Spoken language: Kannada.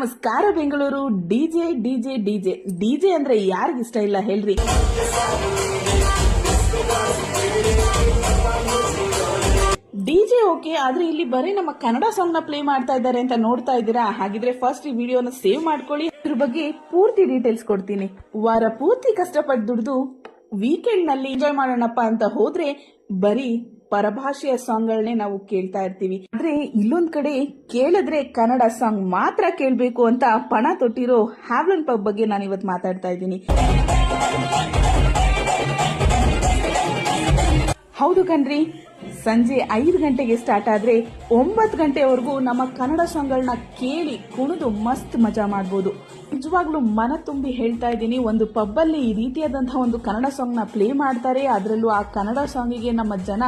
ನಮಸ್ಕಾರ Bengaluru. DJ DJ DJ DJ ಅಂದ್ರೆ ಯಾರಿಗಿಷ್ಟ ಇಲ್ಲ ಹೇಳ್ರಿ. ಡಿಜೆ ಓಕೆ, ಆದ್ರೆ ಇಲ್ಲಿ ಬರೀ ನಮ್ಮ ಕನ್ನಡ ಸಾಂಗ್ ನ ಪ್ಲೇ ಮಾಡ್ತಾ ಇದ್ದಾರೆ ಅಂತ ನೋಡ್ತಾ ಇದ್ದೀರಾ. ಹಾಗಿದ್ರೆ ಫಸ್ಟ್ ಈ ವಿಡಿಯೋನ ಸೇವ್ ಮಾಡ್ಕೊಳ್ಳಿ. ಇದ್ರ ಬಗ್ಗೆ ಪೂರ್ತಿ ಡೀಟೇಲ್ಸ್ ಕೊಡ್ತೀನಿ. ವಾರ ಪೂರ್ತಿ ಕಷ್ಟಪಟ್ಟು ದುಡಿದು ವೀಕೆಂಡ್ ನಲ್ಲಿ ಎಂಜಾಯ್ ಮಾಡೋಣಪ್ಪ ಅಂತ ಹೋದ್ರೆ ಬರೀ ಪರಭಾಷೆಯ ಸಾಂಗ್ ಗಳನ್ನೇ ನಾವು ಕೇಳ್ತಾ ಇರ್ತೀವಿ. ಆದ್ರೆ ಇಲ್ಲೊಂದ್ ಕಡೆ ಕೇಳಿದ್ರೆ ಕನ್ನಡ ಸಾಂಗ್ ಮಾತ್ರ ಕೇಳ್ಬೇಕು ಅಂತ ಪಣ ತೊಟ್ಟಿರೋ ಹ್ಯಾವ್ಲನ್ ಪಬ್ ಬಗ್ಗೆ ನಾನು ಇವತ್ತು ಮಾತಾಡ್ತಾ ಇದ್ದೀನಿ. ಹೌದು ಕಣ್ರಿ, ಸಂಜೆ 5 ಗಂಟೆಗೆ ಸ್ಟಾರ್ಟ್ ಆದ್ರೆ 9 ಗಂಟೆವರೆಗೂ ನಮ್ಮ ಕನ್ನಡ ಸಾಂಗ್ಗಳನ್ನ ಕೇಳಿ ಕುಣಿದು ಮಸ್ತ್ ಮಜಾ ಮಾಡಬಹುದು. ನಿಜವಾಗ್ಲೂ ಮನ ತುಂಬಿ ಹೇಳ್ತಾ ಇದ್ದೀನಿ, ಒಂದು ಪಬ್ ಅಲ್ಲಿ ಈ ರೀತಿಯಾದಂತಹ ಒಂದು ಕನ್ನಡ ಸಾಂಗ್ ನ ಪ್ಲೇ ಮಾಡ್ತಾರೆ. ಅದರಲ್ಲೂ ಆ ಕನ್ನಡ ಸಾಂಗಿಗೆ ನಮ್ಮ ಜನ